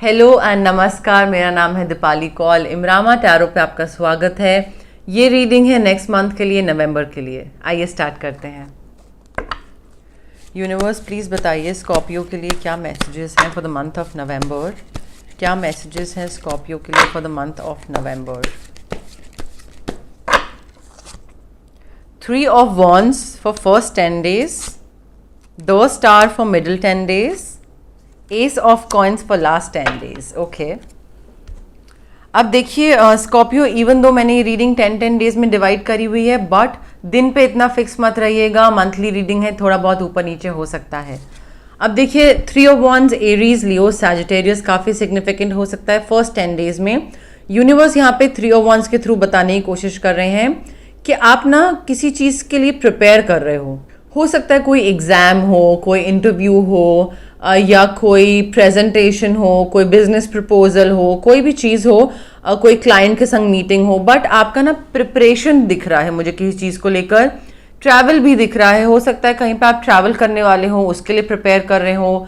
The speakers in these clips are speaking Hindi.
हेलो एंड नमस्कार, मेरा नाम है दीपाली कौल। इमरामा टैरो पे आपका स्वागत है। ये रीडिंग है नेक्स्ट मंथ के लिए, नवंबर के लिए। आइए स्टार्ट करते हैं। यूनिवर्स प्लीज़ बताइए स्कॉर्पियो के लिए क्या मैसेजेस हैं फॉर द मंथ ऑफ नवंबर। क्या मैसेजेस हैं स्कॉर्पियो के लिए for the month of November. 3 of Wands for first 10 days, the Star for middle 10 days, Ace of Coins for last 10 days. Okay, अब देखिए स्कॉर्पियो, इवन दो मैंने ये रीडिंग 10 डेज में डिवाइड करी हुई है, बट दिन पे इतना फिक्स मत रहिएगा। मंथली रीडिंग है, थोड़ा बहुत ऊपर नीचे हो सकता है। अब देखिए 3 of Wands, Aries, Leo, Sagittarius काफ़ी सिग्निफिकेंट हो सकता है फर्स्ट 10 डेज में। यूनिवर्स यहाँ पे 3 of Wands के थ्रू बताने की कोशिश कर रहे हैं कि आप ना किसी चीज़ के लिए प्रिपेयर कर रहे हो सकता है कोई एग्ज़ाम हो, कोई इंटरव्यू हो, या कोई प्रेजेंटेशन हो, कोई बिजनेस प्रपोजल हो, कोई भी चीज़ हो, कोई क्लाइंट के संग मीटिंग हो, बट आपका ना प्रिपरेशन दिख रहा है मुझे किसी चीज़ को लेकर। ट्रैवल भी दिख रहा है, हो सकता है कहीं पे आप ट्रैवल करने वाले हो, उसके लिए प्रिपेयर कर रहे हो,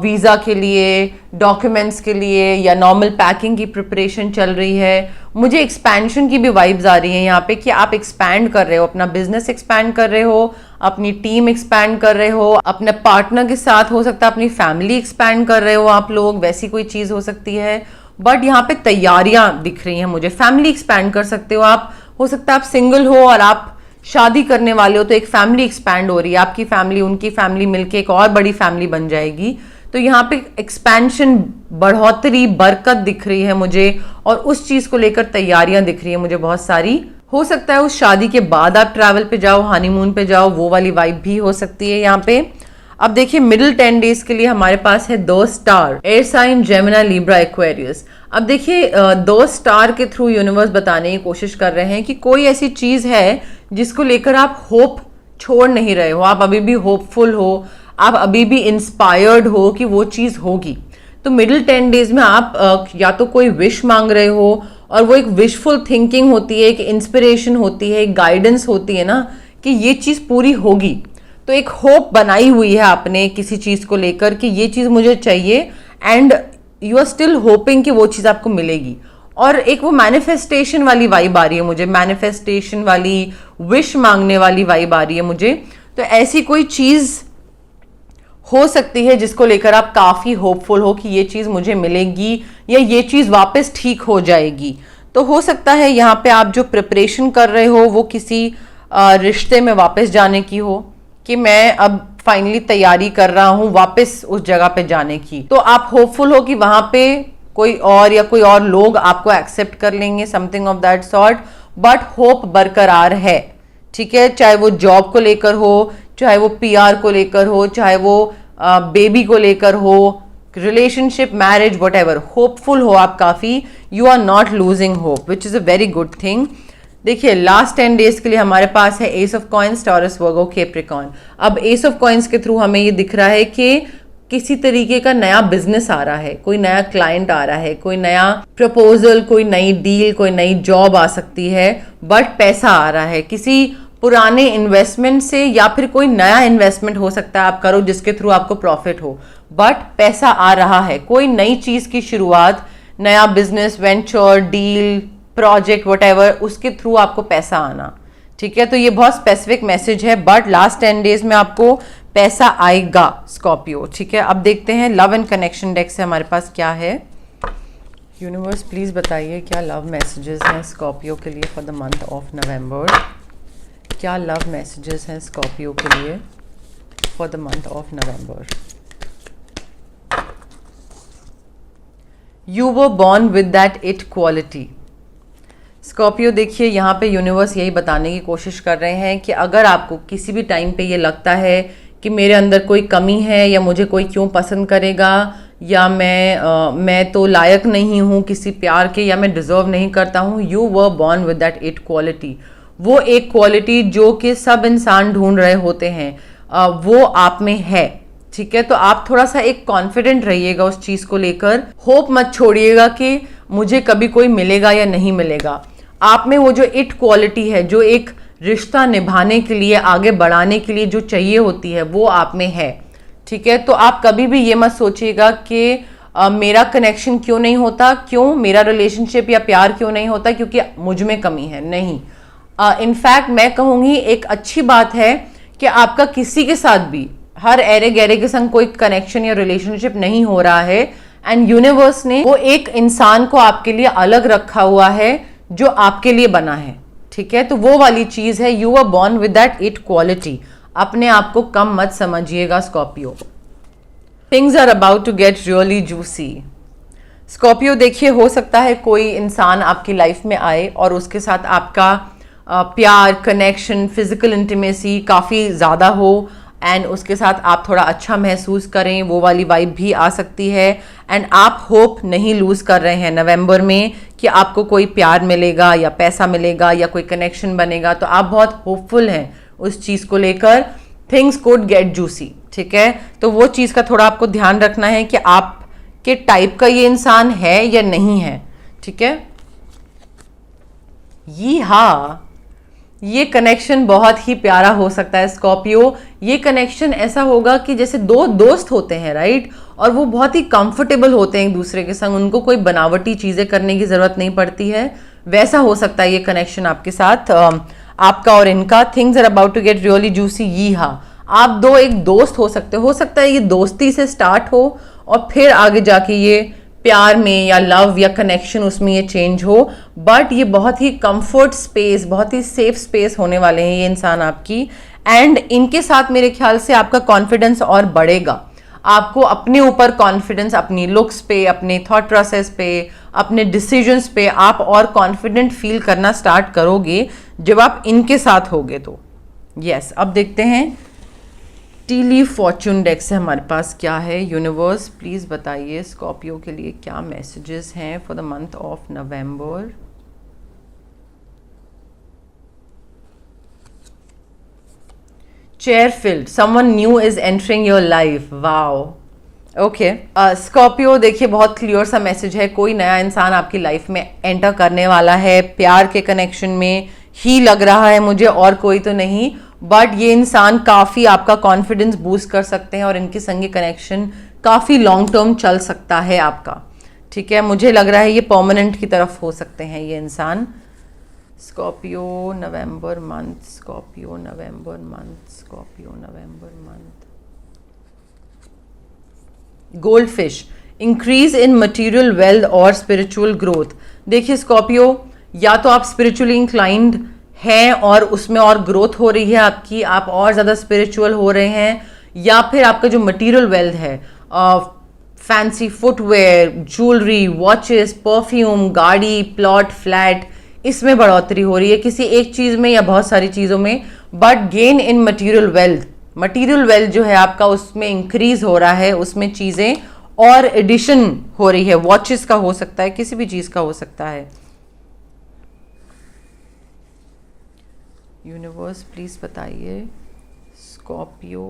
वीज़ा के लिए, डॉक्यूमेंट्स के लिए, या नॉर्मल पैकिंग की प्रिपरेशन चल रही है। मुझे एक्सपेंशन की भी वाइब्स आ रही हैं यहाँ पे कि आप एक्सपैंड कर रहे हो, अपना बिजनेस एक्सपैंड कर रहे हो, अपनी टीम एक्सपैंड कर रहे हो, अपने पार्टनर के साथ हो सकता है अपनी फैमिली एक्सपैंड कर रहे हो आप लोग, वैसी कोई चीज़ हो सकती है। बट यहाँ पे तैयारियां दिख रही हैं मुझे। फैमिली एक्सपैंड कर सकते हो आप, हो सकता है आप सिंगल हो और आप शादी करने वाले हो तो एक फैमिली एक्सपैंड हो रही है, आपकी फैमिली उनकी फैमिली मिलके एक और बड़ी फैमिली बन जाएगी। तो यहाँ पे एक्सपेंशन, बढ़ोतरी, बरकत दिख रही है मुझे, और उस चीज़ को लेकर तैयारियां दिख रही है मुझे बहुत सारी। हो सकता है उस शादी के बाद आप ट्रैवल पे जाओ, हनीमून पे जाओ, वो वाली वाइब भी हो सकती है यहाँ पे। अब देखिए मिडिल 10 डेज के लिए हमारे पास है 2 star, air sign, Gemini, Libra, Aquarius. अब देखिए 2 स्टार के थ्रू यूनिवर्स बताने की कोशिश कर रहे हैं कि कोई ऐसी चीज है जिसको लेकर आप होप छोड़ नहीं रहे हो, आप अभी भी होपफुल हो, आप अभी भी इंस्पायर्ड हो कि वो चीज होगी। तो मिडिल 10 डेज में आप या तो कोई विश मांग रहे हो, और वो एक विशफुल थिंकिंग होती है, एक इंस्पिरेशन होती है, एक गाइडेंस होती है ना कि ये चीज़ पूरी होगी। तो एक होप बनाई हुई है आपने किसी चीज़ को लेकर कि ये चीज़ मुझे चाहिए, and you are still hoping कि वो चीज़ आपको मिलेगी। और एक वो मैनिफेस्टेशन वाली वाइब आ रही है मुझे, मैनिफेस्टेशन वाली, विश मांगने वाली वाइब आ रही है मुझे। तो ऐसी कोई चीज़ हो सकती है जिसको लेकर आप काफ़ी होपफुल हो कि ये चीज़ मुझे मिलेगी, या ये चीज़ वापस ठीक हो जाएगी। तो हो सकता है यहाँ पे आप जो प्रिपरेशन कर रहे हो वो किसी रिश्ते में वापस जाने की हो, कि मैं अब फाइनली तैयारी कर रहा हूँ वापस उस जगह पे जाने की। तो आप होपफुल हो कि वहाँ पे कोई और या कोई और लोग आपको एक्सेप्ट कर लेंगे, something of that sort. But hope बरकरार है, ठीक है, चाहे वो जॉब को लेकर हो, चाहे वो पीआर को लेकर हो, चाहे वो बेबी को लेकर हो, रिलेशनशिप, मैरिज, व्हाटएवर। होपफुल हो आप काफ़ी, you are not losing hope, which is a very good thing. देखिए लास्ट 10 डेज के लिए हमारे पास है ace of coins, Taurus, Virgo, Capricorn. अब एस ऑफ कॉइंस के थ्रू हमें ये दिख रहा है कि किसी तरीके का नया बिजनेस आ रहा है, कोई नया क्लाइंट आ रहा है, कोई नया प्रपोजल, कोई नई डील, कोई नई जॉब आ सकती है, बट पैसा आ रहा है किसी पुराने इन्वेस्टमेंट से, या फिर कोई नया इन्वेस्टमेंट हो सकता है आप करो जिसके थ्रू आपको प्रॉफिट हो, बट पैसा आ रहा है। कोई नई चीज की शुरुआत, नया business, venture, deal, project, whatever, उसके थ्रू आपको पैसा आना, ठीक है। तो ये बहुत स्पेसिफिक मैसेज है, बट लास्ट 10 डेज में आपको पैसा आएगा स्कॉर्पियो, ठीक है। अब देखते हैं लव एंड कनेक्शन डेक से हमारे पास क्या है। यूनिवर्स प्लीज बताइए क्या लव मैसेजेस हैं स्कॉर्पियो के लिए फॉर द मंथ ऑफ नवंबर। क्या लव मैसेजेस हैं स्कॉर्पियो के लिए for the month of November. You were born with that it quality. Scorpio देखिए यहाँ पे यूनिवर्स यही बताने की कोशिश कर रहे हैं कि अगर आपको किसी भी टाइम पे ये लगता है कि मेरे अंदर कोई कमी है, या मुझे कोई क्यों पसंद करेगा, या मैं तो लायक नहीं हूँ किसी प्यार के, या मैं डिजर्व नहीं करता हूँ, you were born with that it quality. वो एक क्वालिटी जो कि सब इंसान ढूंढ रहे होते हैं, वो आप में है, ठीक है। तो आप थोड़ा सा एक कॉन्फिडेंट रहिएगा उस चीज़ को लेकर। होप मत छोड़िएगा कि मुझे कभी कोई मिलेगा या नहीं मिलेगा। आप में वो जो इट क्वालिटी है, जो एक रिश्ता निभाने के लिए, आगे बढ़ाने के लिए जो चाहिए होती है, वो आप में है, ठीक है। तो आप कभी भी ये मत सोचिएगा कि मेरा कनेक्शन क्यों नहीं होता, क्यों मेरा रिलेशनशिप या प्यार क्यों नहीं होता, क्योंकि मुझ में कमी है, नहीं। इनफैक्ट मैं कहूँगी एक अच्छी बात है कि आपका किसी के साथ भी हर एरे गहरे के संग कोई कनेक्शन या रिलेशनशिप नहीं हो रहा है, एंड यूनिवर्स ने वो एक इंसान को आपके लिए अलग रखा हुआ है जो आपके लिए बना है, ठीक है। तो वो वाली चीज है, you are born with that it quality. अपने आप को कम मत समझिएगा Scorpio. Things are about to get really juicy. Scorpio देखिए, हो सकता है कोई इंसान आपकी लाइफ में आए और उसके साथ आपका प्यार, कनेक्शन, फिजिकल इंटीमेसी काफ़ी ज़्यादा हो एंड उसके साथ आप थोड़ा अच्छा महसूस करें, वो वाली वाइब भी आ सकती है। एंड आप होप नहीं लूज़ कर रहे हैं नवंबर में कि आपको कोई प्यार मिलेगा या पैसा मिलेगा या कोई कनेक्शन बनेगा, तो आप बहुत होपफुल हैं उस चीज़ को लेकर। थिंग्स कुड गेट जूसी, ठीक है। तो वो चीज़ का थोड़ा आपको ध्यान रखना है कि आपके टाइप का ये इंसान है या नहीं है, ठीक है। ये कनेक्शन बहुत ही प्यारा हो सकता है स्कॉर्पियो। ये कनेक्शन ऐसा होगा कि जैसे दो दोस्त होते हैं, राइट, और वो बहुत ही कंफर्टेबल होते हैं एक दूसरे के संग, उनको कोई बनावटी चीज़ें करने की ज़रूरत नहीं पड़ती है। वैसा हो सकता है ये कनेक्शन आपके साथ, आपका और इनका। Things are about to get really juicy. आप दो एक दोस्त हो सकता है ये दोस्ती से स्टार्ट हो और फिर आगे जाके ये प्यार में या लव या कनेक्शन उसमें ये चेंज हो, बट ये बहुत ही कंफर्ट स्पेस, बहुत ही सेफ स्पेस होने वाले हैं ये इंसान आपकी। एंड इनके साथ मेरे ख्याल से आपका कॉन्फिडेंस और बढ़ेगा। आपको अपने ऊपर कॉन्फिडेंस, अपनी लुक्स पे, अपने थॉट प्रोसेस पे, अपने डिसीजंस पे आप और कॉन्फिडेंट फील करना स्टार्ट करोगे जब आप इनके साथ होगे। तो यस, अब देखते हैं टी लीफ फॉर्च्यून डेक से हमारे पास क्या है। यूनिवर्स प्लीज बताइए स्कॉर्पियो के लिए क्या मैसेजेस हैं for the month of November. चेयरफिल्ड, someone new is entering your life. Wow, okay. Scorpio देखिए, बहुत क्लियर सा मैसेज है, कोई नया इंसान आपकी लाइफ में एंटर करने वाला है। प्यार के कनेक्शन में ही लग रहा है मुझे, और कोई तो नहीं, बट ये इंसान काफ़ी आपका कॉन्फिडेंस बूस्ट कर सकते हैं और इनके संगे कनेक्शन काफ़ी लॉन्ग टर्म चल सकता है आपका, ठीक है। मुझे लग रहा है ये परमानेंट की तरफ हो सकते हैं ये इंसान। Scorpio November month, Scorpio November month, Scorpio November month. Gold fish, increase in material wealth और स्पिरिचुअल ग्रोथ। देखिए स्कॉर्पियो, या तो आप स्पिरिचुअली इंक्लाइंड हैं और उसमें और ग्रोथ हो रही है आपकी, आप और ज़्यादा स्पिरिचुअल हो रहे हैं, या फिर आपका जो मटेरियल वेल्थ है, fancy footwear, jewellery, watches, perfume, गाड़ी, प्लॉट, फ्लैट, इसमें बढ़ोतरी हो रही है किसी एक चीज़ में या बहुत सारी चीज़ों में, but gain in material wealth. Material wealth जो है आपका उसमें इंक्रीज हो रहा है, उसमें चीज़ें और एडिशन हो रही है। वॉचेस का हो सकता है, किसी भी चीज़ का हो सकता है। यूनिवर्स प्लीज बताइए स्कॉर्पियो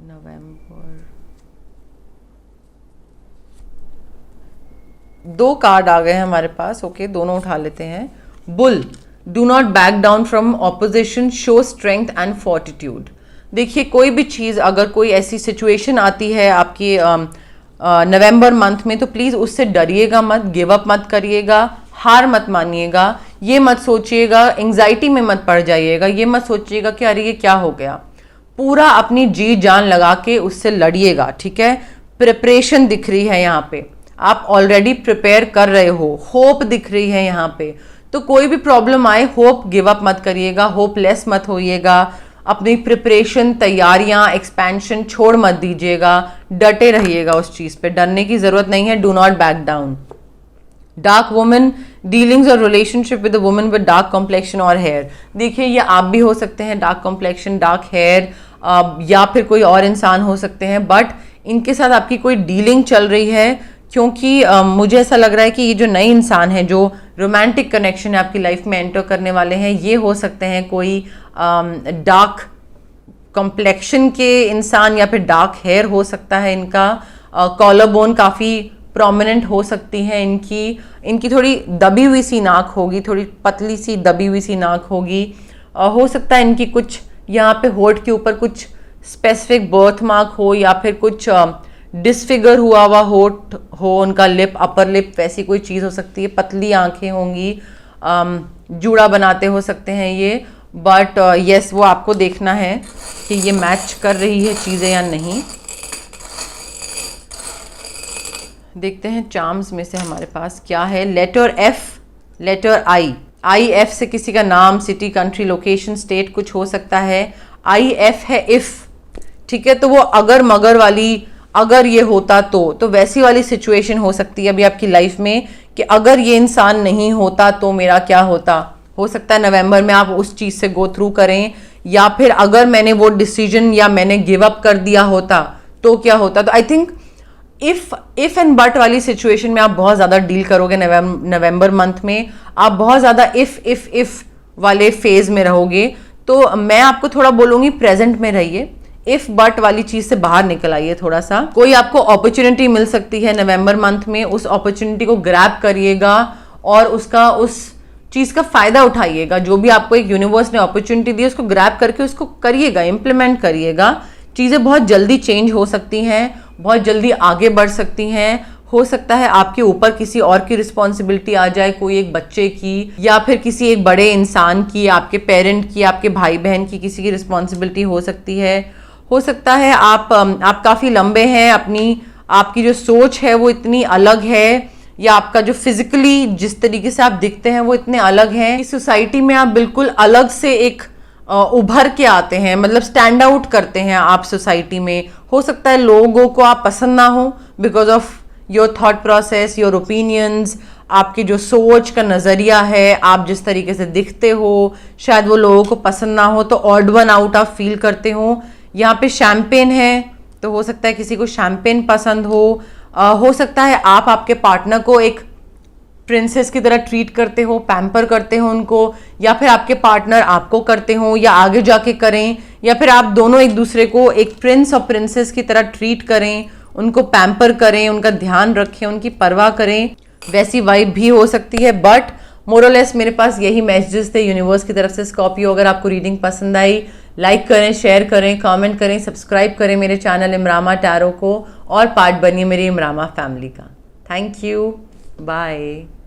नवंबर। 2 कार्ड आ गए हैं हमारे पास, ओके, दोनों उठा लेते हैं। Bull, do not back down from opposition, show strength and fortitude. देखिए कोई भी चीज़, अगर कोई ऐसी सिचुएशन आती है आपकी नवंबर मंथ में, तो प्लीज़ उससे डरिएगा मत, गिव अप मत करिएगा, हार मत मानिएगा। ये मत सोचिएगा, एंग्जाइटी में मत पड़ जाइएगा, ये मत सोचिएगा कि अरे ये क्या हो गया। पूरा अपनी जी जान लगा के उससे लड़िएगा, ठीक है। प्रिपरेशन दिख रही है यहाँ पे, आप ऑलरेडी प्रिपेयर कर रहे हो, होप दिख रही है यहाँ पे। तो कोई भी प्रॉब्लम आए, होप गिव अप मत करिएगा, होपलेस मत होइएगा। अपनी प्रिपरेशन, तैयारियां, एक्सपेंशन छोड़ मत दीजिएगा, डटे रहिएगा उस चीज़ पे, डरने की ज़रूरत नहीं है। Do not back down. Dark woman, dealings और relationship with a woman with dark complexion और हेयर। देखिए ये आप भी हो सकते हैं, डार्क कॉम्प्लेक्शन, डार्क हेयर, या फिर कोई और इंसान हो सकते हैं, बट इनके साथ आपकी कोई डीलिंग चल रही है, क्योंकि मुझे ऐसा लग रहा है कि ये जो नए इंसान है, जो रोमांटिक कनेक्शन है आपकी लाइफ में एंटर करने वाले हैं, ये हो सकते हैं कोई डार्क कॉम्प्लेक्शन के इंसान, या फिर डार्क हेयर हो सकता है इनका। कॉलर बोन काफ़ी प्रोमिनेंट हो सकती है इनकी थोड़ी दबी हुई सी नाक होगी, थोड़ी पतली सी दबी हुई सी नाक होगी। हो सकता है इनकी कुछ यहाँ पे होठ के ऊपर कुछ स्पेसिफिक बर्थ मार्क हो, या फिर कुछ डिसफिगर हुआ हुआ होठ हो उनका, लिप, अपर लिप, वैसी कोई चीज़ हो सकती है। पतली आंखें होंगी, जूड़ा बनाते हो सकते हैं ये, बट यस वो आपको देखना है कि ये मैच कर रही है चीज़ें या नहीं। देखते हैं चार्म्स में से हमारे पास क्या है। Letter F, letter I, I F से किसी का नाम, सिटी, कंट्री, लोकेशन, स्टेट कुछ हो सकता है। आई एफ है इफ, ठीक है, तो वो अगर मगर वाली, अगर ये होता तो वैसी वाली सिचुएशन हो सकती है अभी आपकी लाइफ में कि अगर ये इंसान नहीं होता तो मेरा क्या होता। हो सकता है नवंबर में आप उस चीज़ से गो थ्रू करें, या फिर अगर मैंने वो डिसीजन या मैंने गिव अप कर दिया होता तो क्या होता। तो I think if and but वाली सिचुएशन में आप बहुत ज़्यादा डील करोगे नवंबर मंथ में। आप बहुत ज़्यादा इफ वाले फेज में रहोगे। तो मैं आपको थोड़ा बोलूँगी प्रेजेंट में रहिए, इफ बट वाली चीज से बाहर निकल आइए थोड़ा सा। कोई आपको अपॉर्चुनिटी मिल सकती है नवंबर मंथ में, उस अपॉर्चुनिटी को ग्रैब करिएगा और उसका, उस चीज का फायदा उठाइएगा। जो भी आपको एक यूनिवर्स ने अपॉर्चुनिटी दी उसको ग्रैब करके उसको करिएगा, इंप्लीमेंट करिएगा। चीजें बहुत जल्दी चेंज हो सकती हैं, बहुत जल्दी आगे बढ़ सकती हैं। हो सकता है आपके ऊपर किसी और की रिस्पॉन्सिबिलिटी आ जाए, कोई एक बच्चे की या फिर किसी एक बड़े इंसान की, आपके पेरेंट की, आपके भाई बहन की, किसी की रिस्पॉन्सिबिलिटी हो सकती है। हो सकता है आप काफ़ी लंबे हैं, आपकी जो सोच है वो इतनी अलग है, या आपका जो फिजिकली जिस तरीके से आप दिखते हैं वो इतने अलग हैं कि सोसाइटी में आप बिल्कुल अलग से एक उभर के आते हैं, मतलब स्टैंड आउट करते हैं आप सोसाइटी में। हो सकता है लोगों को आप पसंद ना हो because of your thought process, your opinions, आपकी जो सोच का नज़रिया है, आप जिस तरीके से दिखते हो, शायद वो लोगों को पसंद ना हो, तो ऑड वन आउट आप फील करते हो। यहाँ पे शैम्पेन है तो हो सकता है किसी को शैम्पेन पसंद हो सकता है आप आपके पार्टनर को एक प्रिंसेस की तरह ट्रीट करते हो, पैम्पर करते हो उनको, या फिर आपके पार्टनर आपको करते हो, या आगे जाके करें, या फिर आप दोनों एक दूसरे को एक प्रिंस और प्रिंसेस की तरह ट्रीट करें, उनको पैम्पर करें, उनका ध्यान रखें, उनकी परवाह करें। वैसी वाइब भी हो सकती है। बट मोरलेस मेरे पास यही मैसेजेस थे यूनिवर्स की तरफ से। स्कॉर्पियो, अगर आपको रीडिंग पसंद आई, लाइक करें, शेयर करें, कमेंट करें, सब्सक्राइब करें मेरे चैनल इमरामा टैरो को, और पार्ट बनिए मेरी इमरामा फैमिली का। Thank you, bye.